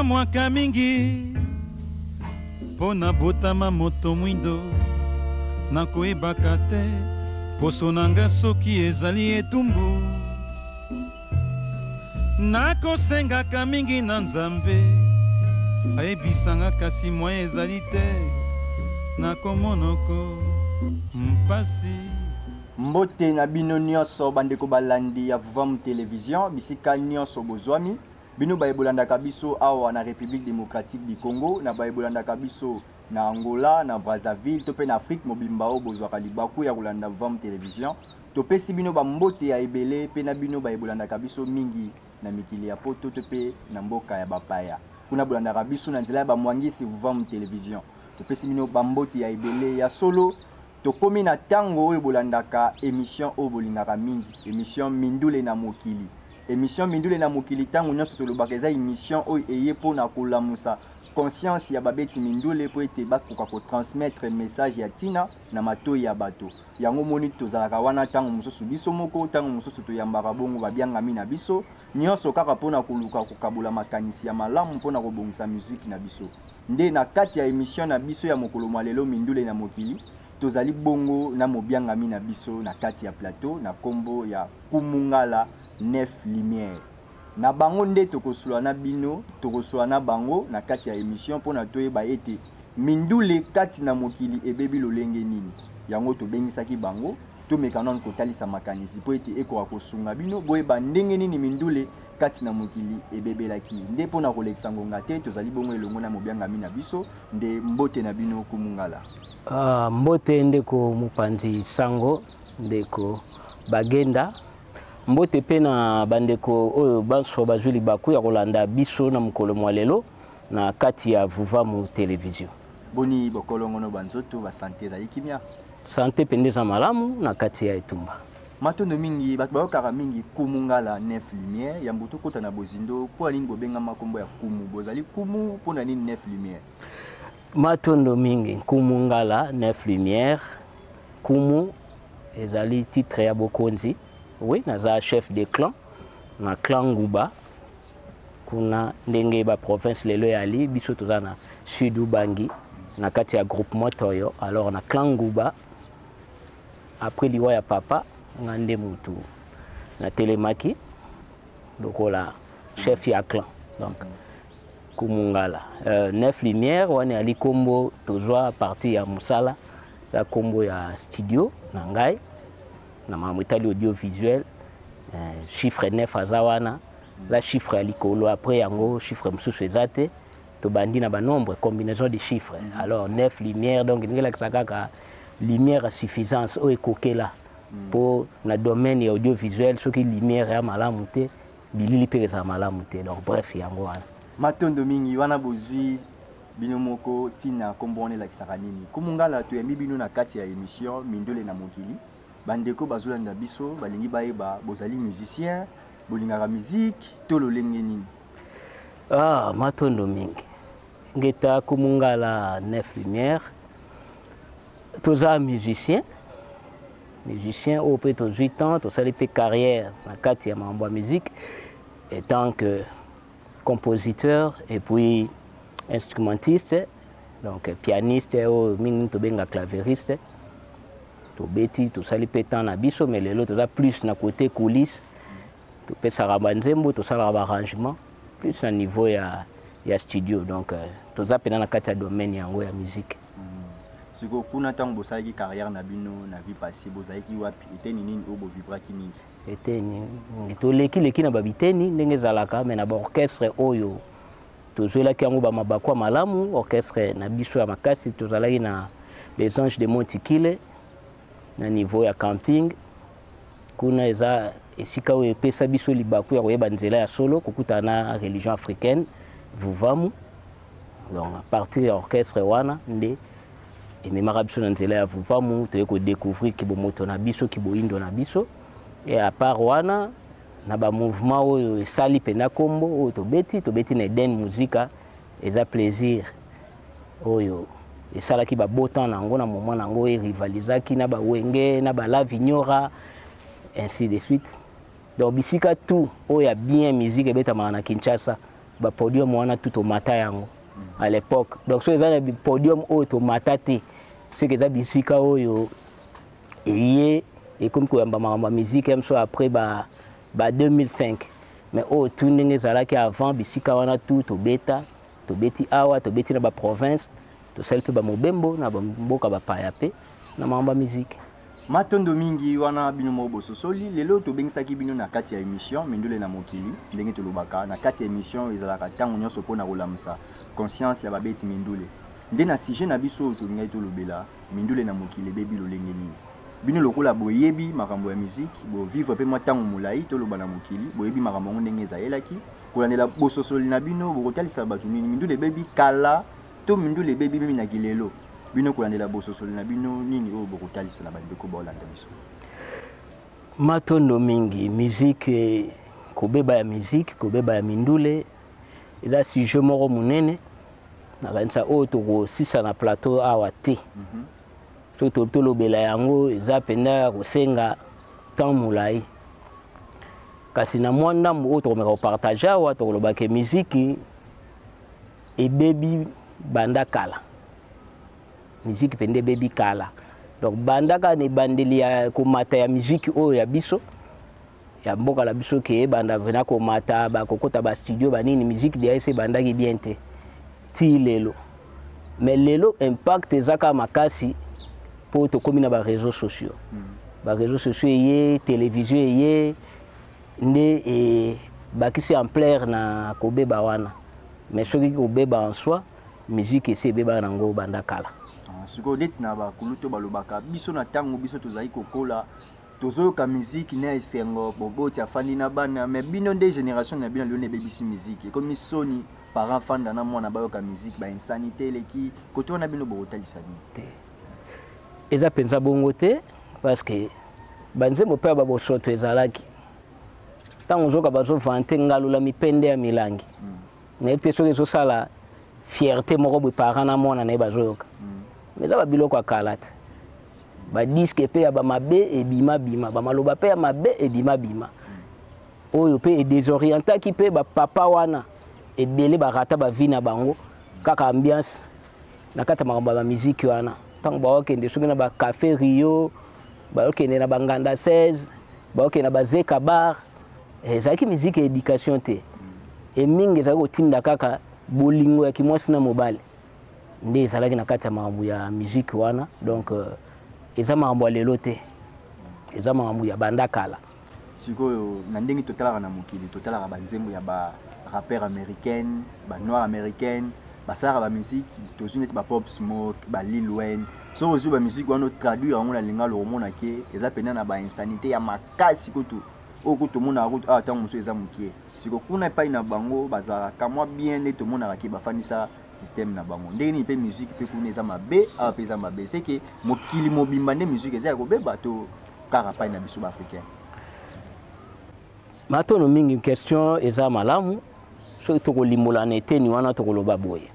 mwaka mingi pona botama moto mwindo nakoyebaka te poso nanga soki ezali etumbu nakosengaka mingi na Nzambe ayebisanga kasi mwa ezali te nakomonoko mpasi. Mbote na bino nyonso bandeko balandi ya Vuvamu Télévision bisika nyonso bozwami bino bayebolandaka biso awa na République démocratique du Congo na bayebolandaka biso na Angola na Brazzaville to pe na Afrique mobimba o bozwaka libaku ya kolanda Vuvamu Télévision topesi bino bambote ya ebele pe na bino bayebolandaka biso mingi na mikili ya poto to pe na mboka ya bapaya kuna bolandaka biso na nzela ya bamwangisi Vuvamu Télévision topesi bino bambote ya ebele ya solo. Tokomi na tango oyo bolandaka émission oyo bolingaka mingi émission Mindule na Mokili. Émission Mindule na Mokili tango nyonso tolobaka eza émission oyo eye mpona kolamusa conscience ya babeti mindule po ete bakoka kotransmettre message ya tina na matoi ya bato. Yango moni tozalaka wana tango mosusu biso moko tango mosusu toyambaka bongo babiangami na biso nyonso kaka mpona koluka kokabola makanisi ya malamu mpona kobongisa muziki na biso. Nde na kati ya émission na biso ya mokolo mwa lelo Mindule na Mokili tozali bongo na mobiangami na biso na kati ya plateau na kombo ya Kumungala 9 Lumière. Na bango nde tokosula na bino tokosula na bango na kati ya émission pona toyeba ete mindule kati na mokili ebebi lolenge nini. Yango tobengisaki bango tomeka non kotalisa makanisi po ete ekoka kosunga bino boyeba ndenge nini mindule kati na mokili ebebelaki. Nde pona kolekisa ngonga te tozali bongo elongo na mobiangami na biso nde mbote na bino Kumungala. Mbote ndeko mupanzi sango ndeko bagenda mbote pe na bandeko oyo baso bazuli baku ya kolanda biso na mukolo mwa lelo na kati ya Vuvamu Télévision. Boni bokolongono banzoto ba santé za ikimia. Santé pendeza malamu na kati ya etumba. Matondo mingi bakokaka mingi Kumungala 9 Lumière ya mbuto kota na bozindo po nini bobenga makombo ya kumu bozali kumu pona nini 9 Lumière. Matondo mingi Kumungala 9 Lumière kumu ezali titre ya bokonzi. Oui, naza chef de clan na clan Nguba kuna ndenge ba province lelo yali biso tozana sud Ubangi na kati ya groupement Toyo. Alors na clan Nguba après liwa ya papa ngande mutu na Telemaki lokola chef ya clan donc Kumungala 9 Lumière wana ali kombo tozwa partie ya musala za kombo ya studio na ngai na mamwitali audiovisuel chiffre 9 azawana la chiffre ya likolo après yango chiffre mususu ezate to bandi na ba nombre combinaison de chiffres. Alors 9 lumière donc ngela kisaka lumière à suffisance o ekokela pour na domaine ya audiovisuel soki lumière ya malamu te bilili pe za malamu te donc bref yango wana matondo mingi wana bozwi bino moko tina kombone la kisaka nini Kumungala to yambi bino na kati ya émission Mindule na Mokili. Bandeko bazolanda biso balingi bayeba bozali musicien bolingaka musique to lolenge nini. Matondo mingi ngeta Kumungala 9 Lumière toza musicien au peut 8 ans to sali pe carrière na kati ya mambo ya musique et tant que compositeur et puis instrumentiste donc pianiste ou mingi to benga clavieriste to beti to sali pe tant na biso mais lelo to za plus na côté coulisses to pe saraba nzembo to sala ba arrangement plus na niveau ya studio donc to za pe na kati ya domaine yango ya musique. Siko kuna tango bosaki carrière na bino na vie passée bozaki wapi eteni nini obo vibraki mingi eteni to leki na babiteni ndenge zalaka mais na ba orchestre oyo to zelaki yango ba mabakwa malamu orchestre na biso ya makasi to zalaki na les anges de Montikile na niveau ya camping kuna eza esika oyo pesa biso libaku ya koyeba nzela ya solo kokuta na religion africaine Vuvamu donc à partir ya orchestre wana nde et même biso na nzela ya Vuvamu to yeko découvrir ki bo moto na biso ki bo indo na biso et à part wana na ba mouvement oyo esali pena kombo oyo to beti na Eden Muzika eza plaisir oyo esala ki ba botan nango na moment nango e rivalisaki na ba wenge na ba la vignora ainsi de suite donc bisika tout oyo ya bien musique beta na Kinshasa ba podium wana tout au matin yango à l'époque. Donc so ezana bi podium au matati c'est que za bisika oyo et comme quoi ba musique même so après ba 2005 mais tout ndenge ezalaki avant bisika wana tout to beta to beti awa to beti na ba province to selpe ba mobembo na ba mboka ba payape na mamba musique. Matondo mingi wana bino mobo sosoli lelo to bengisaki bino na kati ya émission mindule na mokili ndenge to lobaka na kati ya émission ezalaka tango nyonso pona kolamsa conscience ya babeti mindule nde na sujet na biso to ngai to lobela mindule na mokili bebi lolenge nini bino lokola boyebi makambo ya musique bo vivre pe matango mulai to loba na mokili boyebi makambo ndenge ezayelaki kolandela bososoli na bino bokotalisa bato nini mindule bebi kala to mindule bebi mimi na kilelo bino kolandela bososoli na bino nini oyo bokotalisa na bandeko baolanda biso. Matondo mingi musique kobeba ya musique kobeba ya mindule eza sujet moko munene nakanisa oyo tokosisa na plateau awa te so tolobela yango eza penda ya kosenga temps molai kasi na mwa ndambo oyo tokomeka kopartage awa tokolobaka musique ebebi banda kala musique pende bebi kala donc bandaka ne bandeli ya komata ya musique oyo ya biso ya mboka la biso ke banda vena komata ba kokota ba studio ba nini musique de ese bandaki bien te ti lelo mais lelo impact ezaka makasi po to komi na ba réseaux sociaux ba réseaux sociaux ye télévision ye nde bakisi ampleur na kobeba wana mais soki kobeba en soi musique ese beba nango banda kala. Siko deti na ba kuluto balobaka biso na tango biso tozali kokola tozoyoka musique na esengo boboti afandi na bana mais bino nde génération na bino lone bebisi musique comme soni parents fanda na mwana bayoka musique ba insanité leki koto na bino bokotalisa ni te eza penza bongo te parce que banzembo pe ba bosoto ezalaki tango zoka bazo vante ngalo la mipende ya milangi na ete soki zo sala fierté moko bo parents na mwana na bazoyoka mais ça va biloko akalate ba disque pe ya ba mabe e bima bima ba maloba pe ya mabe e bima bima oyo pe e désorienta ki pe ba papa wana e belé ba rata ba vie na bango kaka ambiance na kata makambo ba musique wana tango ba okende soki na ba café Rio ba okende na ba nganda 16 ba okende na ba zeka bar ezaki musique éducation te e mingi za kotinda kaka bolingo ya kimwasi na mobile nde ezalaki na kati ya makambo ya musique wana donc eza makambo ya lelo te eza makambo ya banda kala sikoyo na ndenge totalaka na mokili totalaka banzembo ya ba rappeur américaine ba noir américaine basalaka ba musique tozwi neti ba Pop Smoke ba Lil Wayne so ozwi ba musique wana traduire yango na lingala omona ke eza pena na ba insanité ya makasi kutu oyo tomona ako tango mosusu eza mokie siko kuna epai na bango bazalaka mwa bien nde tomonaka ke bafandisa système na bango ndenge nini mpe musique mpe kuna eza mabe awa mpe eza mabe seke mokili mobimba nde musique eza ya kobeba to kaka pai na biso baafricain. Matono mingi question eza malamu soki tokolimbolana eteni wana tokoloba boye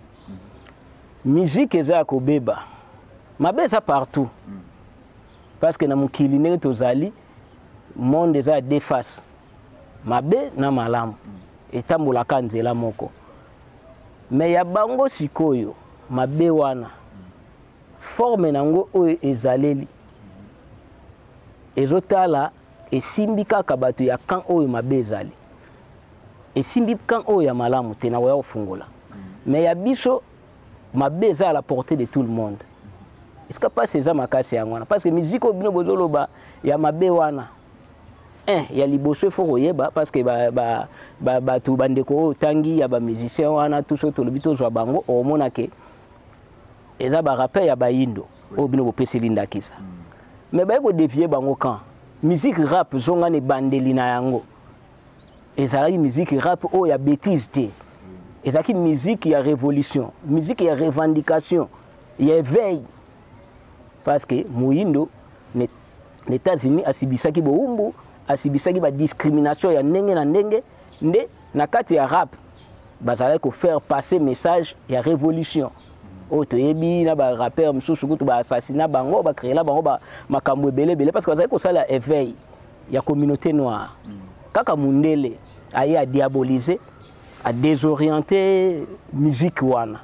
musique eza ya kobeba mabe eza partout parce que na mokili ndenge tozali monde eza deux faces mabe na malamu etambolaka nzela moko mais ya bango sikoyo mabe wana forme nango oyo ezaleli ezotala esimbi kaka bato ya kan oyo mabe ezali esimbi kan oyo ya malamu te na koya kofungola mais ya biso mabe eza à la portée de tout le monde est-ce que pas eza makasi yango wana parce que musique oyo bino bozoloba ya mabe wana ya liboso faut koyeba parce que bato bandeko oyo tangi ya ba musicien wana tout so tolobi tozwa bango omona ke eza ba rappeur ya bayindo oyo bino bopeseli ndakisa mais baye kodévier bango quand musique rap zonga ne bandeli na yango ezalaki musique rap oyo ya bêtise te ezalaki musique ya révolution musique ya revendication ya éveil parce que moyindo les États-Unis asibisaki boumbu asibisaki ba discrimination ya ndenge na ndenge nde na kati ya rap bazalaki ko faire passer message ya révolution oyo toyebi na ba rappeur misusu kutu ba assassinat bango ba créer la bango ba makambo ebele parce que bazalaki kosala éveil ya communauté noire kaka mundele aye a diaboliser a désorienté musique wana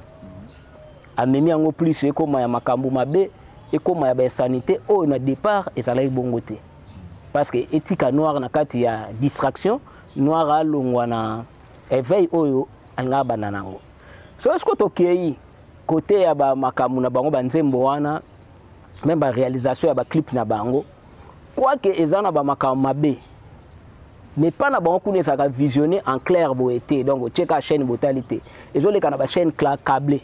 amemi yango plus ekoma ya makambo mabe ekoma ya basanité oyo na départ ezalaki bongo te parce que etika noir na kati ya distraction noir alongwa na éveil oyo alinga bana nango so esko tokei côté ya makambo na bango banzembo wana même ba réalisation ya ba clip na bango quoique ezana ba makambo mabe mais pas na bango kuna ça visionner en clair boete donc check la chaîne brutalité ezoleka na ba chaîne câblée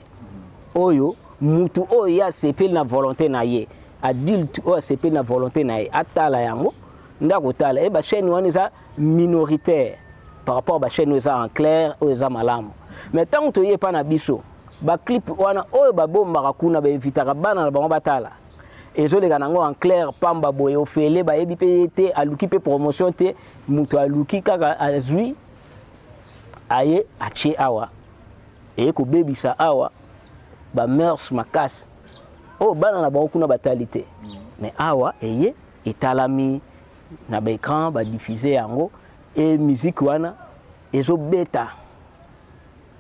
oyo mutu oyo ya sepeli na volonté na ye adulte oyo sepeli na volonté na ye atala yango ndako tala e ba chaîne wana eza minoritaire par rapport à ba chaîne eza en clair oyo eza malamu mais tant to ye pa na biso ba clip wana oyo ba bomba kuna ba evitaka bana na bango batala ezoleka nango en clair pamba boye ofele ba yebi pe te aluki pe promotion te mutu aluki kaka azui aye ache awa e ko bebisa awa ba mœurs makasi oh bana na bango kuna batalité mais awa eye etalami na ba écran ba diffuser yango et musique wana ezo beta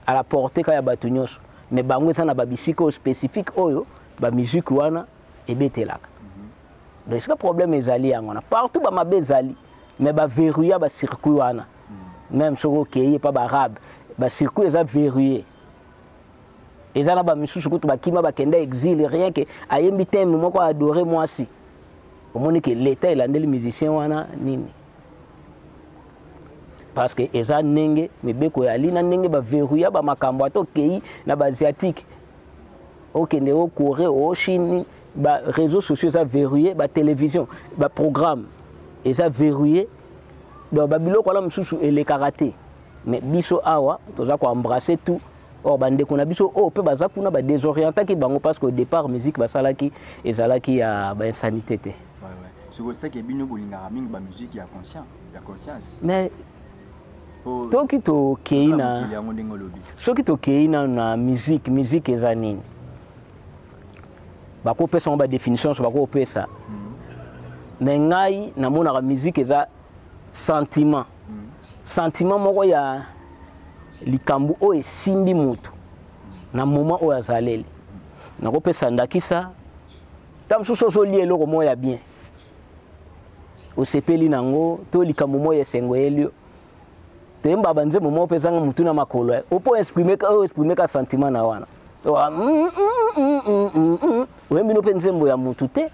à la portée ka ya batu nyonso mais bango eza na ba bisiko spécifique oyo ba musique wana ebetelaka donc c'est le problème ezali yango na partout ba mabe ezali mais ba verrouiller ba circuit wana même soko keye pa ba arabe ba circuit eza verrouillé ezala ba misusu kutu bakima bakenda exil rien que ayembi thème moko adorer moi si omoni que l'état elandeli musicien wana nini parce que eza nenge mebeko ya lina nenge ba verrouiller ba makambo ato kei na ba asiatique okende au Corée au Chine ba réseaux sociaux eza verrouillé ba télévision ba programme eza verrouillé donc ba biloko la misusu ele karaté mais biso awa toza ko embrasser tout or bande ko na biso o pe baza kuna ba désorienter ki bango parce qu'au départ musique basalaki ezalaki ya ba insanité te c'est pour ça que bino bolinga mingi ba musique ya conscience mais toki to keina soki to keina na musique eza nini bako pesa ba définition so bako pesa mais ngai na mona la musique eza sentiment sentiment moko ya likambu o esimbi mutu na moment o azaleli na ko pesa ndakisa tam so so li eloko moya bien o sepeli nango to likambu moya sengo elio temba banze moment pesa nga mutu na makolo o po exprimer ka sentiment na wana wembi no pe nzembo ya mutu te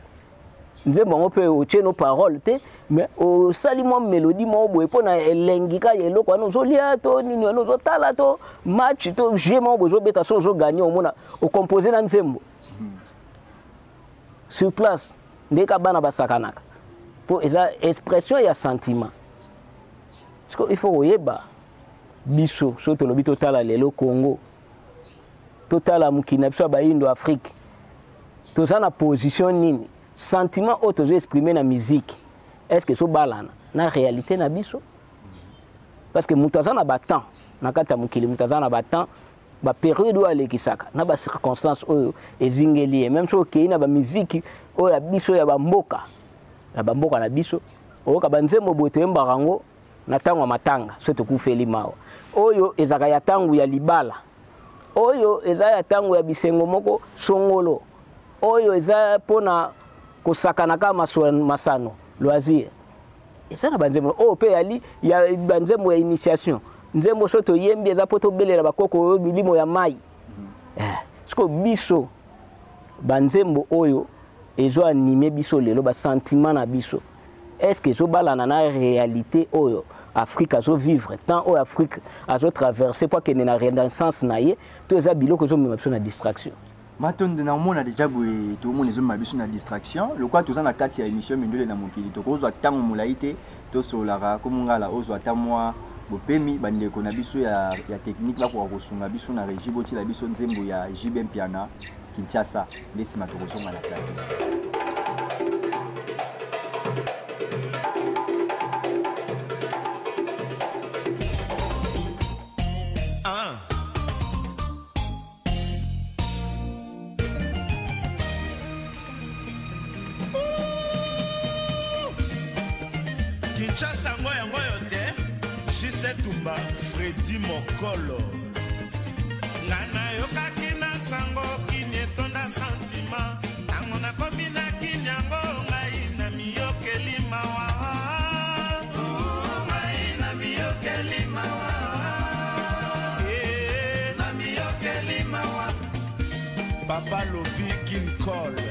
nzembo ngo pe o cheno parole te mais o sali mo mélodie mo boye pona elengika yeloko wana ozolia to nini wana ozotala to match to jeu mo bozo beta so zo gagner omona o composer na nzembo sur place ndeka bana basakanaka po eza expression ya sentiment parce que il faut oyeba biso so to lobi totala lelo Congo totala mukina biso ba Indo Afrique toza na position nini sentiment auto exprimer na musique est-ce que so balana na réalité na biso parce que mutazana ba temps na kata mukili mutazana ba temps ba période ou alekisaka na ba circonstances oyo ezingeli même so keina ba musique oyo ya biso ya ba mboka na biso oyo ka banzembo boto mbarango na tango matanga so to kufeli mawa oyo ezaka ya tangu ya libala oyo eza ya tangu ya bisengo moko songolo oyo eza pona kosakana ka masano loisir eza na banzembo o pe ali ya banzembo ya initiation nzembo soto yembi eza poto belela bakoko oyo milimo ya mai siko biso banzembo oyo ezo animer biso lelo ba sentiment na biso est-ce que zo balana na réalité oyo Afrique azo vivre tant oyo Afrique azo traverser pour que na renaissance na ye to eza biloko zo mema biso na distraction matonde na mona déjà boye to mona zo mema biso na distraction le quoi toza na kati ya émission mindole na mokili to kozwa tango molaite to solara komungala ozo atamwa bopemi bandeko na biso ya technique ba ko kosunga biso na régie boti la biso nzembo ya JB Piana Kinshasa ndesi matokosonga na kati. Kinshasa ngoyo ngoyo te, J7 Tumba. Freddy Mokolo ngana yoka kina sango kinetonda sentiment tango na komina kinyango ngai na miyokeli mawa ngai na miyokeli mawa na miyokeli mawa Papa Lovi King Cole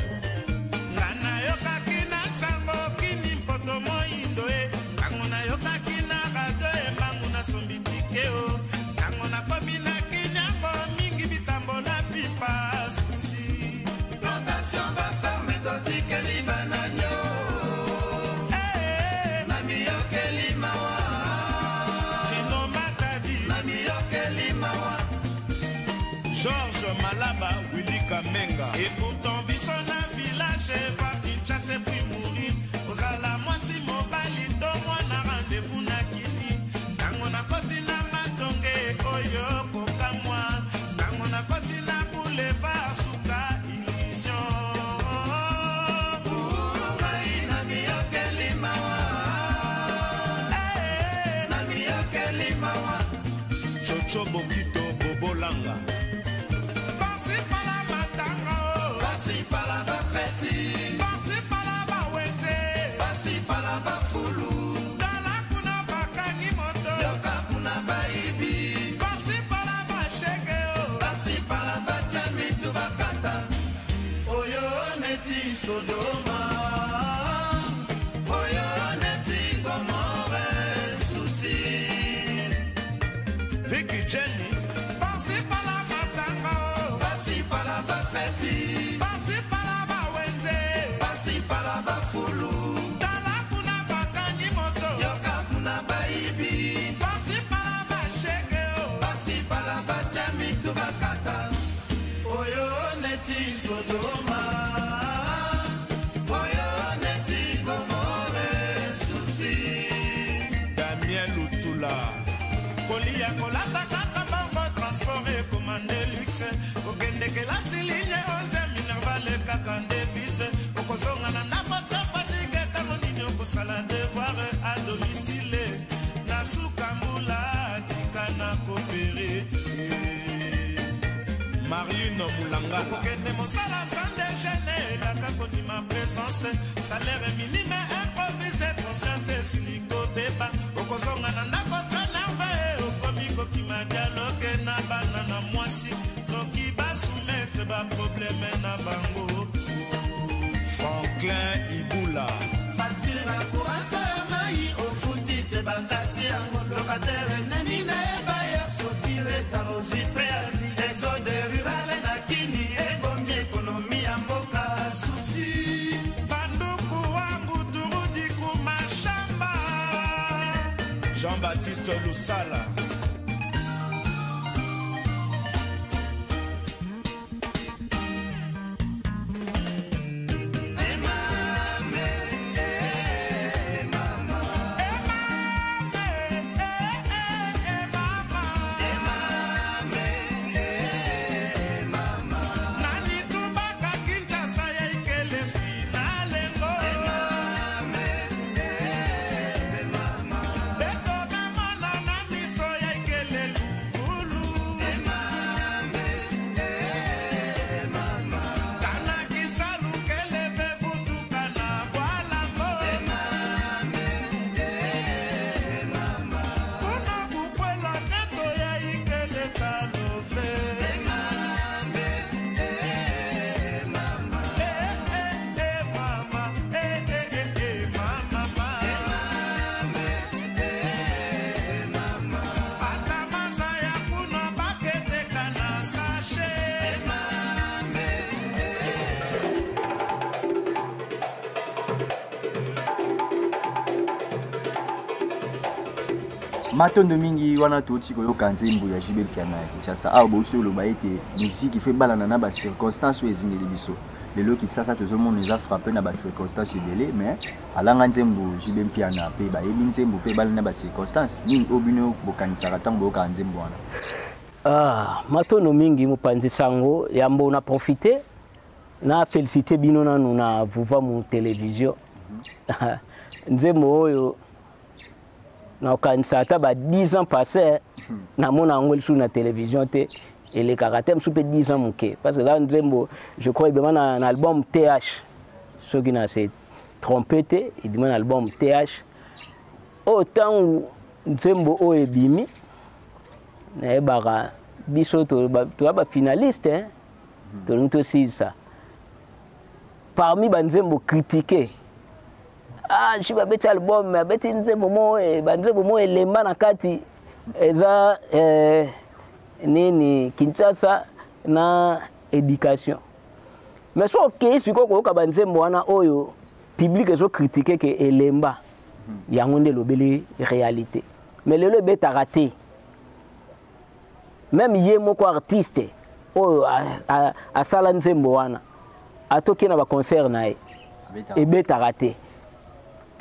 ngana yoka kina sango kini poto moindo tango na yoka kina gato bangu na sombitike o tango na komina kinyango mingi bitambo na pipa susi plantation va fermer totike libananyo na miyokeli mawa kino matadi na miyokeli mawa George Malaba Willy Kamenga et pourtant biso na village va Kinshasa puis mourir ozala mwasi mobali to mwana rendez-vous na kini tango na koti na matonge oyo kokamwa tango na koti na boulevard suka illusion ngai na miyokeli mawa na miyokeli mawa Chocho Bokito Bobolanga Parsi pala matanga Parsi pala bafeti Parsi pala bawete Parsi pala bafulu Dala kuna bakangi moto Yoka kuna baibi Parsi pala bashege Parsi pala bachami tubakata Oyo neti Sodoma Oyo neti Gomorre Susi Vicky Jenny Parsi pala matanga Parsi pala bafeti Parsi pala bawete Parsi pala bafulu Dala kuna bakangi moto Yoka kuna baibi Parsi pala bashege Parsi pala bachami tubakata Oyo neti Sodoma Oyo neti Gomorre Susi Damien Lutula Kolia kolata kaka bango transport et commande luxe kokende ke la ligne 11 minerva le kaka devise okosonga na ndako tapatike tango nini okosala devoir à domicile na suka mbula tika na kopere Marlene Moulanga kokende mosala sans déjeuner kaka konima présence salaire minime improvisé conscience siliko beba okosonga na ndako kokima dialogue na bana na mwasi soki basoumettre baprobleme na bango Franklin Ibula facture na courant ya mai ofuti te bakati yango locataire nani na bailleur soki retarosi préavi exode rural na kini ebomi ekonomi ya mboka susi banduku wangu turudi kumashamba Jean-Baptiste Lusala Matondo mingi wana toti koyoka nzembo ya JB Piana ya Kinshasa awa bausi oloba ete musique fait balana na ba circonstances ezingeli biso lelo kisasa tozomona eza frappé na ba circonstances ebele mais alanga nzembo JB Piana pe bayebi nzembo pe balana na ba circonstances nini obino bokanisaka ntango boyoka nzembo wana matondo mingi mopanzi sango yambo na profiter na féliciter bino nanu na vuva mu télévision nzembo oyo na okanisa ata ba 10 ans passé na mona ngol sur la télévision te et les caractères sous 10 ans moké parce que là nzembo je crois il demande un album TH ce qui n'a c'est trompette il demande un album TH autant nzembo o ebimi na ebara biso to ba finaliste hein to nto si ça parmi banzembo critiqué ah je vais mettre album mais beti nzembo mo banzembo mo elemba na kati eza nini Kinshasa na éducation mais so okay siko ko ka banzembo wana oyo public ezo critiquer que elemba yango nde lobeli réalité mais lelo beta raté même ye moko artiste oyo a sala nzembo wana atoki na ba concert na e beta raté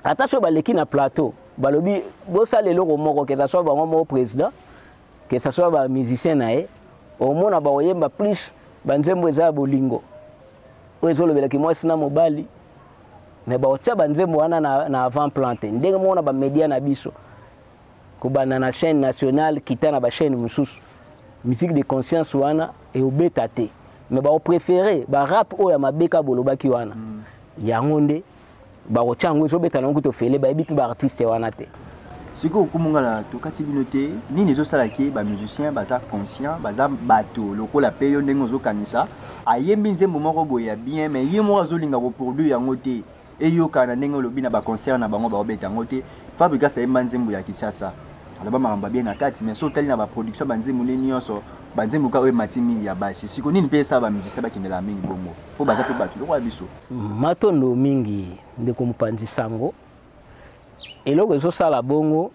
attention baleki na plateau balobi bosala eloko moko que ça soit bango mo président que ça soit ba musicien na e au mona ba oyemba plus banzembo eza bolingo oyo ezolobelaki mwasi na mobali mais ba otia banzembo wana na avant plante ndenge mona ba media na biso kubana na chaîne nationale kita na ba chaîne mususu musique de conscience wana et obeta te mais ba préféré ba rap oyo mabeka bolobaki wana yango nde ba ochango ezobeta na kuto fele ba ebipi ba artiste wana te siko kumungala to kati binote nini ezosalaki ba musicien baza conscient baza bato lokola pe yo ndenge ozokanisa ayembi nzembo moko boye ya bien mais ye moko azolinga ko produire yango te eyokana ndenge olobi na ba concert na bango ba obeta yango te Fabrika sa yemba nzembo ya Kinshasa alaba maramba bien na kati mais so tali na ba production banzembo ne nyonso banzembo ka oyo mati mingi ya basi siko nini pe sa ba musicien bakindela mingi bongo po baza pe bato lokola biso matondo mingi ndeko mopanzi sango eloko ezosala bongo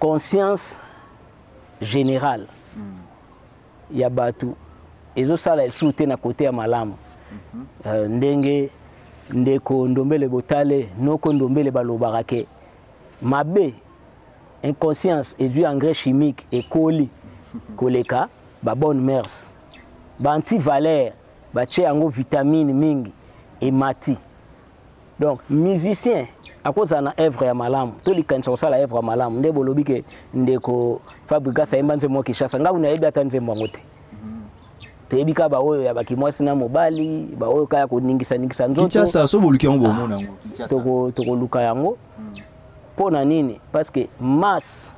conscience générale ya batu ezosala esute na kote ya malamu ndenge ndeko ndombele botale noko ndombele balobaka ke mabe inconscience ezwi engrais chimique ekoli koleka ba bonne mers ba antivaleur batie yango vitamine mingi emati donc musicien akoza na œuvre ya malamu to likanisa kosala œuvre ya malamu nde bolobi ke ndeko Fabrika sayemba nzembo Kinshasa nga unayebi ata nzembo yango te toyebi ka baoyo ya bakimwasi na mobali baoyo kaya koningisa nzoto Kinshasa so boluki yango bomona yango Kinshasa tokoluka yango pona nini parce que masse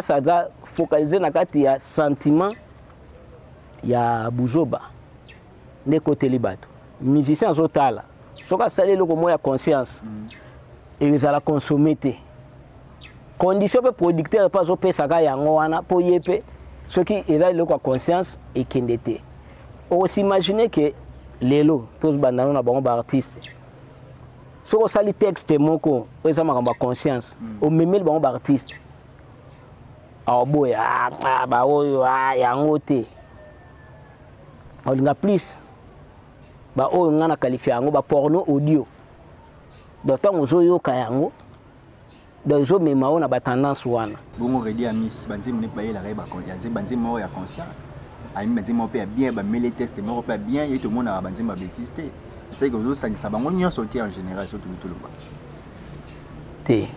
aza focaliser na kati ya sentiment ya buzoba nde koteli bato musicien azotala soki asali eloko moko ya conscience ezala consommer te condition mpe producteur mpe azopesaka yango wana mpo ye mpe soki eza eloko ya conscience ekende te okosimagine ke lelo tozobandana na bango baartiste soki osali texte moko oyo eza makambo ya conscience omemeli bango baartiste aoboya baoyo yango te olinga plus baoyo nga na qualifie yango baporno audio donc ntango ozoyoka yango donc ezomema oyo na batendance wana bongo redi ya miss banzembo neti bayelaka ye banzembo moko ya conscient ayimi banzembo moko mpe ya bien bamele teste moko mpe ya bien ye tomonaka banzembo ya bétise te esaki ozosangisa bango nyonso te en général so tolobi toloba te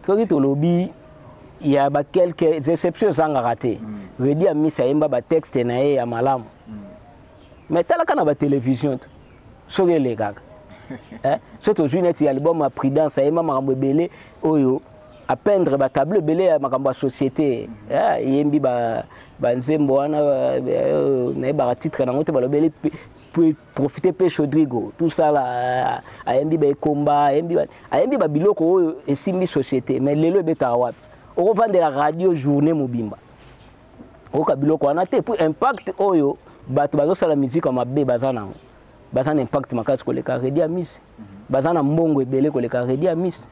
soki tolobi ya bakelques exceptions ezangaka te redi ya miss ayemba batexte na ye ya malamu mais talaka na batelevizio te soki elekaka so tozwi neti album ya Prudence ayemba makambo ebele oyo apendre batableau ebele ya makambo ya société eyembi banzembo wana nayebaka titre nango te balobeli profiter mpe Chodrigo tout ça la ayembi baekomba ayembi babiloko oyo esimbi société mais lelo ebetaka wapi okovandela radio journée mobimba okoka biloko wana te pour impact oyo bato bazosala musique ya mabe baza nango baza na impact makasi koleka redi ya miss baza na mbongo ebele koleka redi ya miss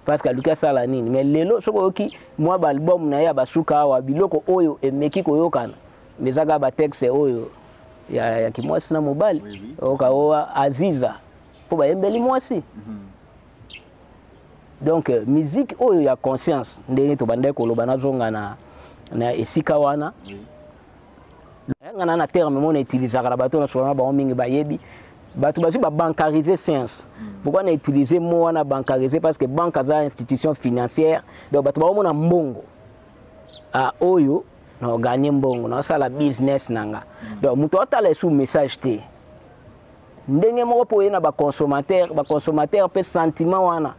parce que aluki asala nini mais lelo soki oyoki mwa baalbum na ye ya basuka awa biloko oyo emeki koyokana ezaka batexte oyo ya kimwasi na mobali oyoka oyo aziza mpo bayembeli mwasi donc musique oyo ya conscience ndenge tobandaki koloba nazonga na esika wana nga na terme mona utilisaka na bato na solana bango mingi bayebi bato bazwi ba bancariser science. Pourquoi on a utilisé mot on a bancarisé parce que banque est une institution financière donc bato ba mona mbongo a oyo na gagner mbongo na sala business nanga. Donc muto atala sous message te. Ndenge moko po yena ba consommateur pe sentiment wana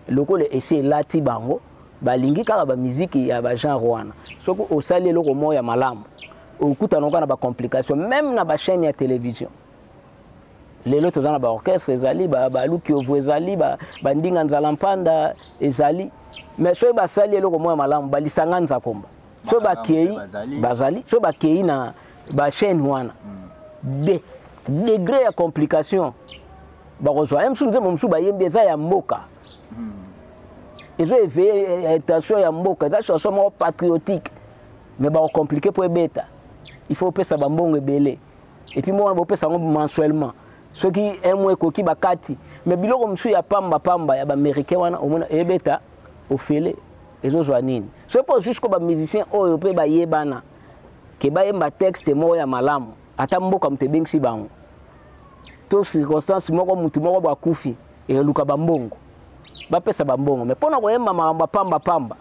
loko le essayer lati bango balingi kala ba musique ya ba genre wana soko osali loko moya malamu okuta noka na ba complication même na ba chaîne ya télévision lelo tozana ba orchestre ezali ba luki ovu ezali ba ndinga nzala mpanda ezali mais so ba sali loko moya malamu balisanga nza komba so ba kei bazali so ba kei na ba chaîne wana de degré ya complication bakozwa même sous nzembo msu bayembi eza ya mboka ils ont éveillé l'intention ya mboka eza chanson mo patriotique mais ba compliqué pour beta il faut pesa bambongo ebele et puis moi on pesa ngo mensuellement ceux qui aiment koki bakati mais biloko msu ya pamba ya ba américain wana omona ebeta ofele ezozwa nini so pas jusqu'au ba musicien oyo pe ba yebana ke ba yemba texte mo ya malamu ata mboka mtebengisi bango to circonstance moko mutu moko ba kufi e luka bambongo bapesa bambongo mais pona koyemba mamba pamba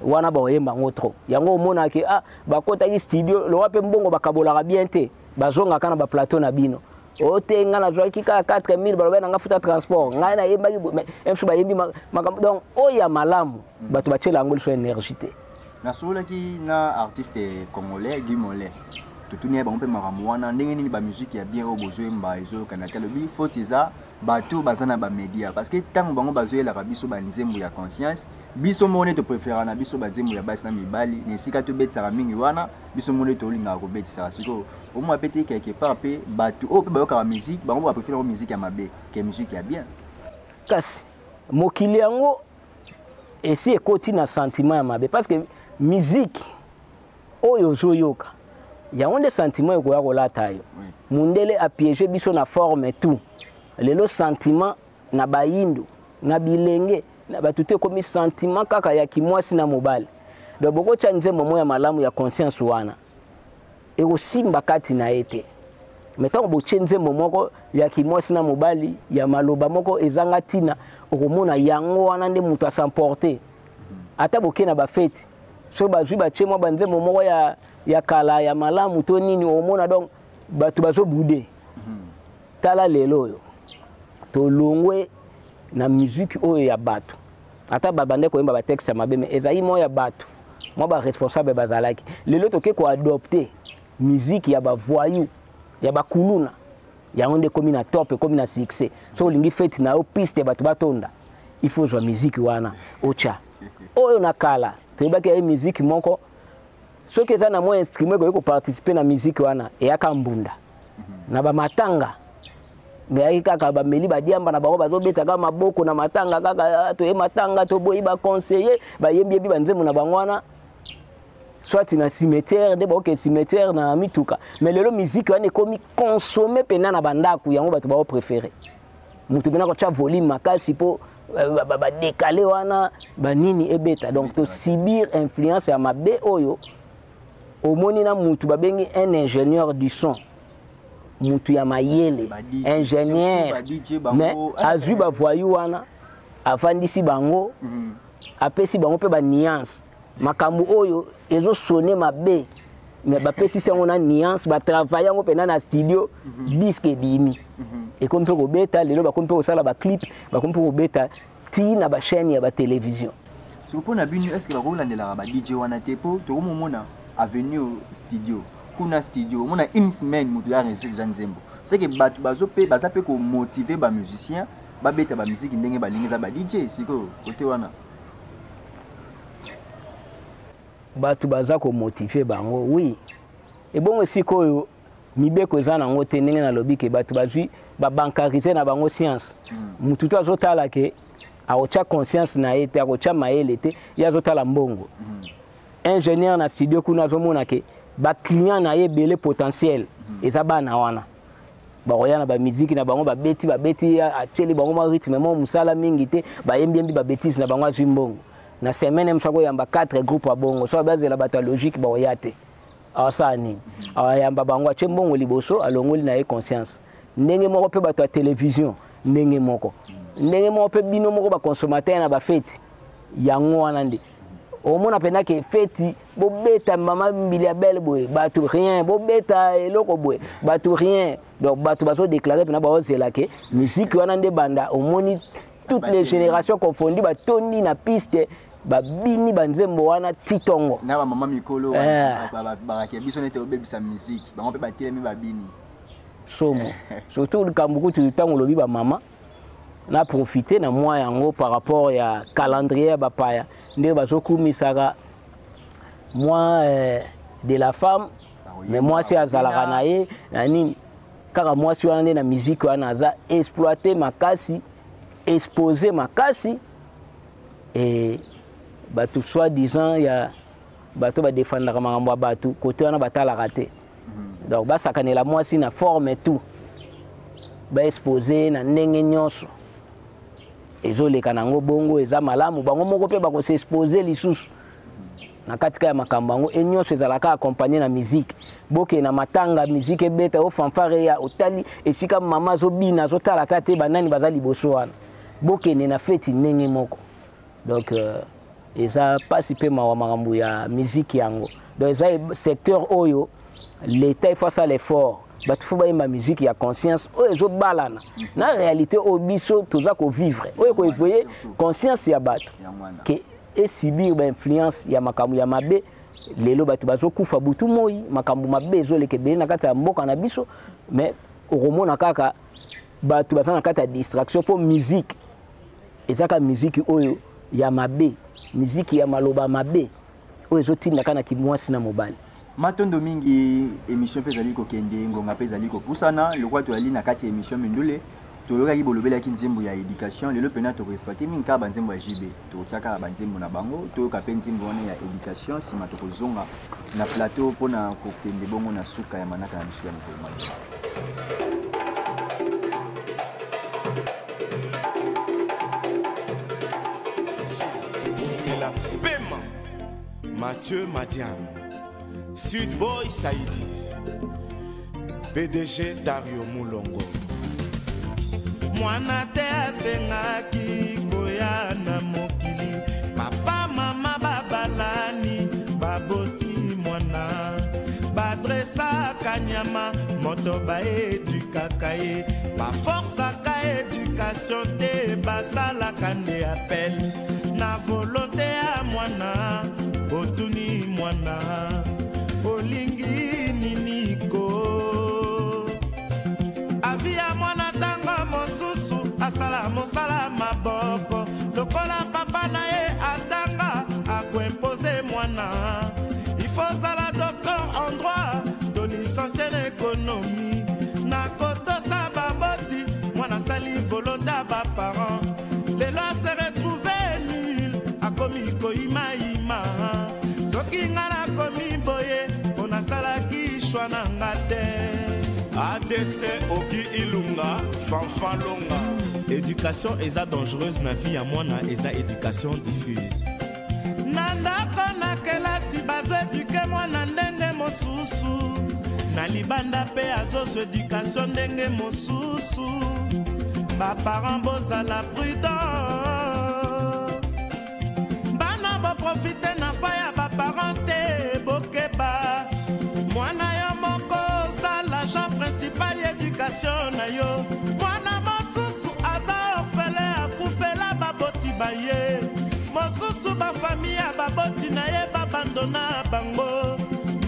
wana ba yemba ngotro yango omona ke bakota ki studio lo wape mbongo bakabolaka bien te bazonga kana ba plateau na bino otenga na zwa ki ka 4000 baloba na ngafuta transport ngai na yemba ki emsu ba yembi makambo donc oya malamu bato bachela ngolo so énergie te na sola ki na artiste congolais Guy Mollet tutunia ba mpe makambo wana ndenge nini ba musique ya bien o bozwemba ezo kana talobi faut eza bato bazana ba media parce que tant bango bazoyela ka biso ba nzembo ya conscience biso mone to préférer na biso ba nzembo ya basi na mibali nesika to betsa mingi wana biso mone to linga ko betsa siko au moins pété quelque part pe bato o pe ba yoka musique bango ba préférer musique ya mabe que musique ya bien kasi mokili yango esi ekoti na sentiment ya mabe parce que musique oyo zoyoka yango nde sentiment ekoya kolata yo mundele a piéger biso na forme tout lelo sentiment na bayindu na bilenge na batute komi sentiment kaka ya kimwasi na mobali donc boko cha nzembo moya malamu ya conscience wana ekosimba kati na ete metango boche nzembo moko ya kimwasi na mobali ya maloba moko ezanga tina okomona yango wana nde mutu asemporter ata boke na bafeti so bazwi bache mwa banzembo moko ya kala ya malamu to nini omona donc bato bazo bude tala lelo yo to longwe na musique oyo ya bato ata babande ko yemba ba texte mabe mais ezai mo ya bato mo ba responsable bazalaki lelo to ke ko adopter musique ya ba voyou ya ba kuluna ya onde komi na top komi na succès so lingi fete na o piste bato batonda il faut jouer musique wana ocha oyo na kala to ba ke musique moko so ke za na mo instrument ko participer na musique wana e aka mbunda na ba matanga mais kaka ba meli ba diamba na bango bazobeta kaka maboko na matanga kaka to e matanga to boyi ba conseiller ba yembi ba nzemu na bangwana soit na cimetière de ba ke cimetière na mituka mais lelo musique wana ekomi consommer pena na bandaku yango bato ba préférer mutu bena ko cha volume makasi po ba décaler wana ba nini ebeta donc to subir influence ya mabe oyo omoni na mutu babengi un ingénieur du son mutu ya mayele ingénieur mais azui ba voyou wana afandisi bango apesi bango pe ba nuance makambo oyo ezo sonner mabe mais ba pesi sango na nuance ba travailler ngo pena na studio disque dimi et comme pe ko beta lelo ba kompe ko sala ba clip ba kompe ko beta ti na ba chaîne ya ba télévision so pona binu est-ce que ba ko landela ba DJ wana tepo to mona avenue studio kuna studio mona une semaine mutu ya réussir déjà nzembo c'est que bato bazope bazape ko motiver ba musicien ba beta ba musique ndenge ba lingeza ba DJ siko côté wana bato baza ko motiver bango oui et bon sikoyo mibeko eza nango te ndenge na lobi ke bato bazwi ba bancariser na bango science mutu to azotala ke aocha conscience na ete akocha mayele te ya azotala mbongo ingénieur na studio kuna azomona ke ba client na yebele potentiel eza bana wana ba roya na ba musique na bango ba beti acheli bango ma rythme mo musala mingi te ba yembi ba bêtise na bango azwi mbongo na semaine msako yamba 4 groupes abongo so bazela bata logique ba oyate awasani awayamba bango ache mbongo liboso alongoli na ye conscience ndenge moko pe bato ya télévision ndenge moko pe bino moko ba consommateur na ba fête yango wana nde omona pena ke fête bobeta mama mbili ya belle boy bato rien bobeta eloko boy bato rien donc bato bazo déclarer pena ba ozela ke musique wana nde banda omoni toutes les générations confondues batondi na piste babini banzembo wana titongo na ba mama mikolo ba ke biso nete obebisa musique bango pe batelemi babini somo surtout le kambuku tu temps lobi ba mama na profiter na moi yango par rapport ya calendrier bapaya nde bazokumisaka moi de la femme mais moi c'est azalaka na ye na nini kaka moi si wana nde na musique wana aza exploiter makasi exposer makasi et bato soi-disant ya bato ba défendre makambo bato côté wana batalaka te donc basakanela moi si na forme tout ba exposer na ndenge nyonso ezoleka nango bongo eza malamu bango moko pe bako se exposer lisusu na katika ya makambo yango enyonso ezalaka accompagner na musique boke na matanga musique ebeta o fanfare ya otali esika mama zobina zotala tate banani baza liboso wana boke na feti ndenge moko donc eza pasi pe makambo ya musique yango donc eza secteur oyo l'état face à l'effort bato fo bayemba musique ya conscience oyo ezobalana na réalité oyo biso toza kovivre oyo koevoye conscience ya bato ke esibir bainfluence ya makambo ya mabe lelo bato bazokufa butu moi makambo mabe ezoleka ebele na kati ya mboka na biso mais okomona kaka bato baza na kati ya distraction mpo musique ezaka musique oyo ya mabe musique ya maloba mabe oyo ezotindaka na kimwasi na mobali matondo mingi émission pe zali ko kende ngonga pe zali ko pusana lokwa to ali na kati émission mindule to yoka ki bolobela ki nzembo ya éducation lelo pena to respecter minka banzembo ya JB to tiaka banzembo na bango to yoka pe nzembo wana ya éducation sima to kozonga na plateau pona ko kende bongo na suka ya manaka na biso ya mokolo. Mathieu Madiam, Sud Boy Saïdi, PDG Dario Moulongo. Mwana te asengaki koya na mokili, papa mama babalani baboti mwana, badresa kanyama moto ba edukaka ye, ba forçaka éducation te basala kande appel na volonté ya mwana. Botuni mwana olingi niniko avia mwana tanga mosusu asala mosala maboko lokola papa na ye atanga akoimpose mwana il faut zala docteur en droit to licencié en économie na kotosa baboti mwana sali volonté ba parents lelo se retrouver nul akomi koimaima soki ngana komi boye pona salaki shwa na ngate ADC Oki Ilunga Fanfan Longa. Éducation eza dangereuse na vie ya mwana eza éducation diffuse nandako na kelasi bazo éduke mwana ndenge mosusu na libanda pe azozo éducation ndenge mosusu baparents bozala prudent profite na faya ba parenté bokeba mwana yo moko sa l'agent principal éducation na yo mwana mosusu aza orphelin akufela baboti baye mosusu ba famille baboti na ye babandona bango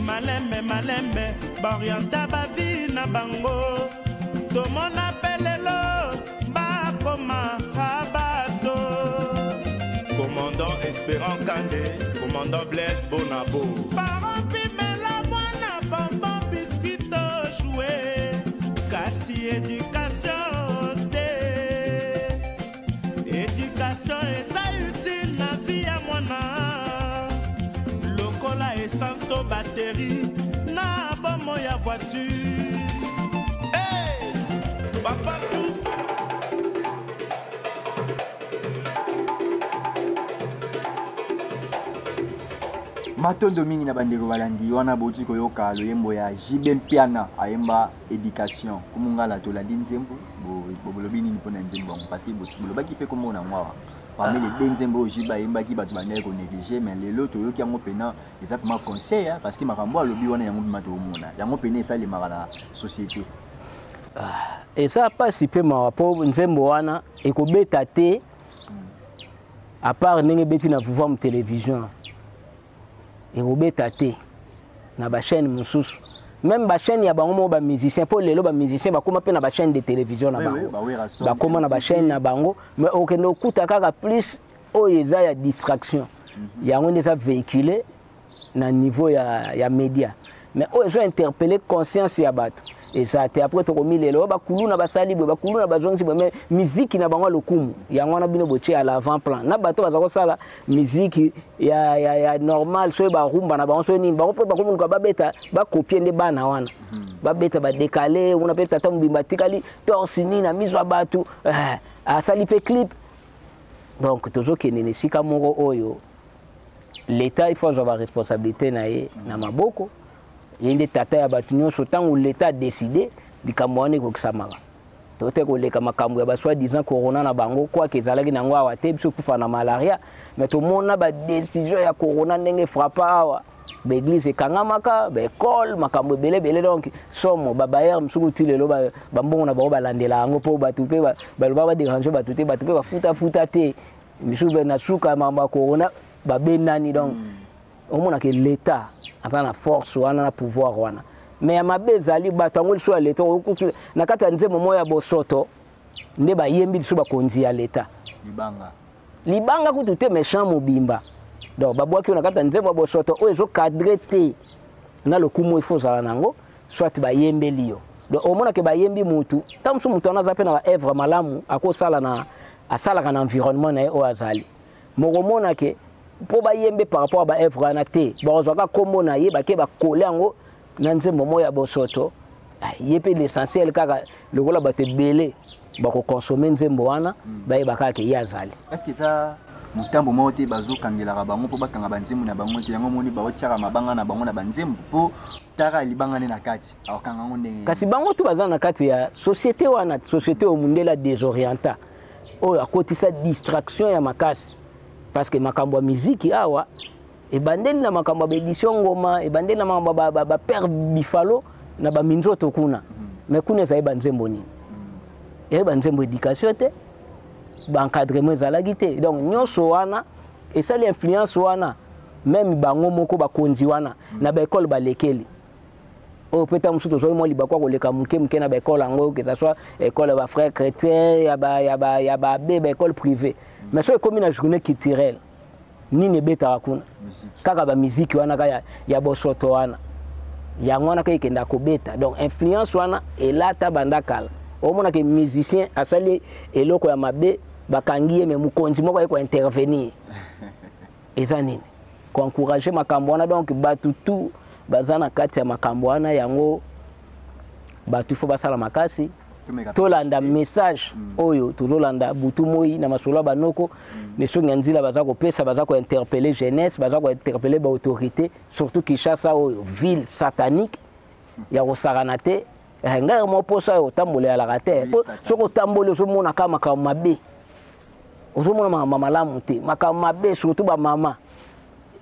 malembe borienta ba vie na bango tomona pelelo bakoma rabato. Commandant Espérant Kande, commandant Blaise Bonabo. Parents pimela mwana bonbon biscuito joué. Kasi éducation te. Éducation eza utile na vie ya mwana. Lokola essence to batterie na bomo ya voiture. Hey! Papa tous. matondo mingi na bandeko balandi wana boti koyoka loyembo ya Jibe Mpiana ayemba éducation kumungala to la dinzembo bolobi nini pona nzembo parce que bolobaki pe komona ngwa parmi les denzembo Jiba ayemba ki batu bandeko ko négliger mais lelo to yoki yango pena exactement conseil parce que makambo alobi wana yango bimato omona yango pena ça les mara société et ça passe peu ma po nzembo wana ekobeta te à part ndenge beti na voir télévision et robeta te na ba chaîne mususu même ba chaîne ya bango mo ba musicien pour lelo ba musicien ba koma pe na ba chaîne de télévision na bango ba koma na ba chaîne na bango mais okende okuta kaka plus oyeza ya distraction yango ndeza véhiculer na niveau ya média mais oyo interpeller conscience ya bato et ça te après to komi lelo ba kuluna ba sali ba kuluna ba zonzi mais musique na bango lokumu yango na bino boche à l'avant plan na bato bazako sala musique ya normal so ba rumba na bango so nini bango pe ba komuka ba beta ba copier nde bana wana ba beta ba décaler on appelle tata mbimba tikali torsini na miso bato a sali pe clip donc toujours kenene sika moko oyo l'état il faut avoir responsabilité na ye na maboko yende tata ya batu nyonso tango l'état a décidé likambo wana ekokisamaka tote koleka makambo ya basoi disant corona na bango kwa kezalaki nango awa te biso kufa na malaria mais tomona ba décision ya corona ndenge frappa awa ba église ekangamaka ba école makambo belebele donc somo babayere msuku ti lelo bambongo na bango balandela yango mpo batu mpe baloba badérange batu te batu mpe bafuta te biso na suka mambo ya corona babenani donc omona ke l'état a na force wana na pouvoir wana mais ya mabezali bato yango liso ya l'état na kati ya nzembo moya bosoto nde bayembi liso bakonzi ya l'état libanga kutu te méchant mobimba donc babwaki na kati ya nzembo bosoto oyo ezokadre te na lokumu ifo ozala nango soit bayembeli yo donc omona ke bayembi mutu ta mosu mutu wana aza mpe na baevre malamu asalaka na environnement na ye oyo azali mokomona ke pour bayembe par rapport à ba œuvre wana te bazwaka kombo na ye bake bakole yango na nzembo moya bosoto ye pe l'essentiel kaka lokola bato ebele bakokonsome nzembo wana bayebaka kaka ye azali est-ce que ça mutambo moko te bazokangelaka bango mpo bakanga banzembo na bango te yango moni baotiaka mabanga na bango na banzembo mpo taka libangane na kati akokanga yango ndenge kasi bango to baza na kati ya société wana société oyo mundela désorienta oyo akotisa distraction ya makasi parce que makambo ya muziki awa ebandeli na makambo ya édition ngoma ebandeli na makambo ba père bifalo na ba minzoto kuna mais kuna ezali banzembo nini ezali banzembo éducation te ba encadrement ezalaki te donc nyonso wana esali influence wana même bango moko bakonzi wana na ba école balekeli oyo mpe ta mosusu tozwaki mwa libakwa koleka moke na baekole yango que ça soit école ya bafrère chrétien ya babe baekole privé mais so ekomi na journée culturelle nini ebetaka kuna kaka bamiziki wana ka ya bosoto wana yango wana ka ekenda kobeta donc influence wana elata banda kala omonaka musicien asali eloko ya mabe bakangi ye me mokonzi moko ayeko intervenir eza nini koencourager makambo wana donc batu tu baza na kati ya makambo wana yango batu fo basala makasi tolanda message oyo tozolanda butu moi na masolo banoko mesonga nzila baza kopesa baza ko interpeller jeunesse baza ko interpeller ba autorité surtout Kinshasa oyo ville satanique ya kosakana te ngai mo posa yo tambole ya la te soko tambole so mona kama mabe ozomona mama malamu te makambo mabe surtout ba mama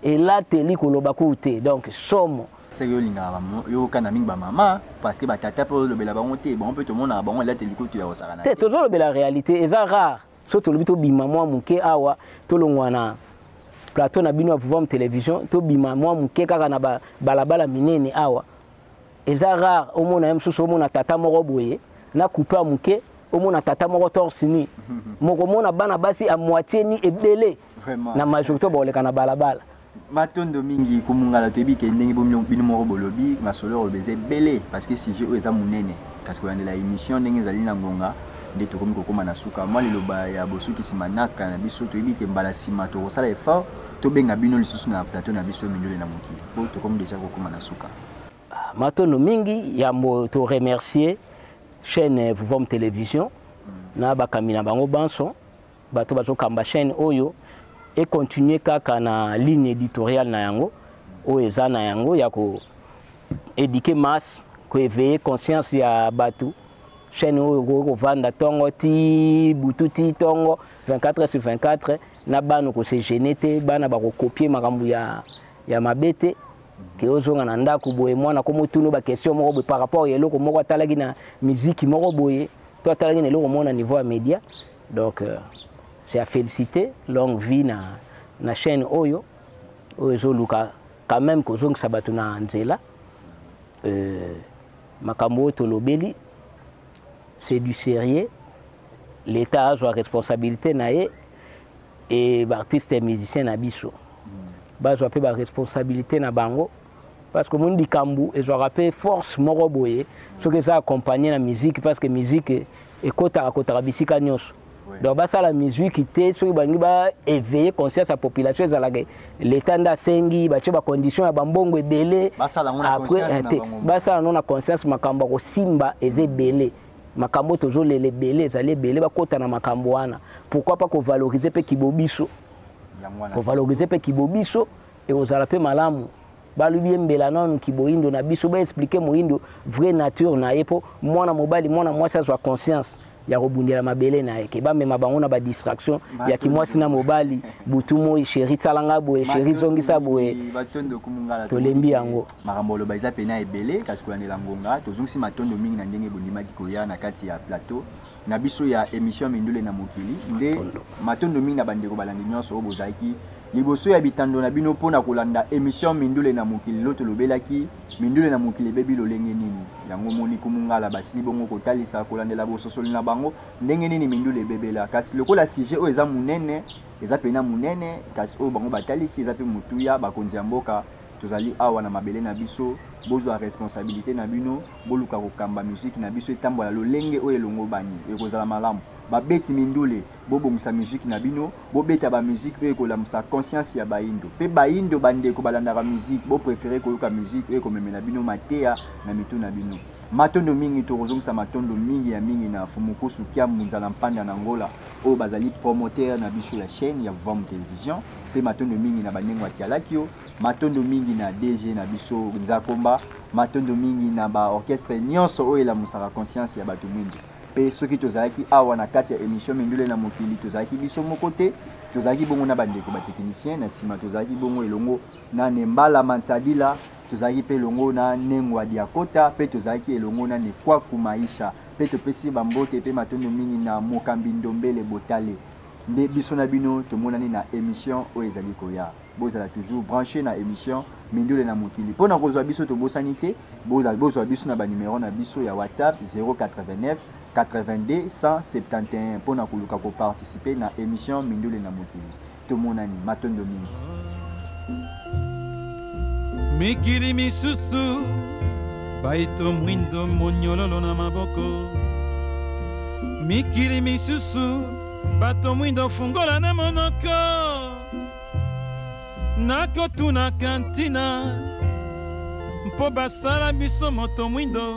elateli koloba ku te donc somo yo linga yo kana mingi ba mama parce que ba tata po le bela bango te bon peut tout monde na bango elateli ku tu ya osakana te tozo le bela réalité eza rare so to lobito bima mwa muke awa to longwana plateau na bino voir télévision to bima mwa muke kaka na balabala minene awa eza rare omona msusu omona tata moko boye na couper muke omona tata moko torsini moko mona bana basi a moitié ni ebele na majorité boleka na balabala matondo mingi kumungala tebi ke ndenge bino moko bolobi masolo obeze belé parce que si je eza munene parce que la émission ndenge zali na ngonga nde tokomi kokoma na suka moi liloba ya bosuki simanaka na biso toyebi te mbala sima to sala effort to benga bino lisusu na plateau na biso mindole na mokili po tokomi déjà kokoma na suka matondo mingi ya mo to remercier chaîne Vuvom Télévision na bakamina bango banso bato bazo kamba chaîne oyo et continuer kaka na ligne éditoriale na yango oyo eza na yango ya ko éduquer masse ko éveiller conscience ya bato chaîne oyo kovanda tongo ti butu ti tongo 24/24 na bana ko se gêner te bana bakokopier makambo ya mabe te ke ozonga na ndako boye mwana ko motuna ba question moko boye par rapport eloko moko atalaki na musique moko boye to atalaki na eloko moko na niveau ya média. Donc c'est à féliciter, longue vie na chaîne oyo ezoluka quand même kozongisa bato na nzela. Makambo oyo tolobeli c'est du sérieux, l'état a sa responsabilité na ye et l'artiste et musicien na biso bazwa pe ba responsabilité na bango parce que mon dikambu ezwa pe force moko boye ce que ça accompagner la musique parce que musique ekota bisika nyonso. Donc basa la musique te soki bangi ba éveiller conscience à population ezalaka l'état nda sengi ba ba condition ya bambongo ebele après basa na conscience makambo ko simba ezebele makambo tozo lele belé ezali belé bakota na makambo wana. Pourquoi pas ko valoriser pe kibobiso ko valoriser pe kibobiso et ozala pe malamu balubi mbela non kiboindo na biso ba expliquer moindo vraie nature na yepo mwana mobali mwana mwasi azwa conscience ya kobundela mabele na yeke ba mema bango na ba distraction ya kimwasi na mobali butumo chéri talanga boye chéri zongisa boye batondo kumungala tolembi yango makambo lo baiza pena ebele kasi kolandela ngonga tozungisi matondo mingi na ndenge bondimaki koya na kati ya plateau na biso ya émission Mindule na mokili nde matondo mingi na bandeko balandi nyonso oyo bozalaki liboso ya bitando na bino mpona kolanda émission Mindule na mokili lo tolobelaki Mindule na mokili bebi lolenge nini yango moni kumungala basili bongo kotalisa kolandela bososoli na bango ndenge nini Mindule bebela kasi lokola sujet oyo eza munene eza pena munene kasi oyo bango batalisi eza pe mutuya bakonzi ya mboka tozali awa na mabele na biso bozwa responsabilité na bino boluka kokamba musique na biso etambola lolenge oyo elongo bani ekozala malamu babeti Mindule bobongisa musique na bino bobeta ba musique oyo ekolamusa conscience ya baindo pe baindo bandeko balandaka musique bo préférer koyoka musique oyo komemela bino mateya na mitu na bino matondo mingi tokozongisa matondo mingi ya mingi na Fumukusu kia munzala mpanda na Ngola oyo bazali promoteur na biso ya chaîne ya Vam Télévision pe matondo mingi na bandengo ya Kialakio matondo mingi na DG na biso Nzakomba matondo mingi na ba orchestre nyonso oyo elamusaka conscience ya bato mwingi pe soki tozalaki awa na kati ya émission Mindule na mokili tozalaki biso moko te tozalaki bongo na bandeko ba technicien na nsima tozalaki bongo elongo na Nembala Mantadila tozalaki pe elongo na Nengwa Diakota pe tozalaki elongo na Nekwaku Maisha pe topesi bambote pe matondo mingi na Mokambi Ndombele Botale nde biso na bino tomonani na émission oyo ezali koya bozala toujours branché na émission Mindule na mokili mpona kozwa biso tobosani te bozwa biso na banuméro na biso ya WhatsApp 089 82 171 mpona koluka koparticiper na émission Mindule na mokili tomonani matondo mingi mikili misusu baito mwindo monyololo na maboko mikili misusu bato mwindo fungola na monoko nakotuna kantina mpo basala biso moto mwindo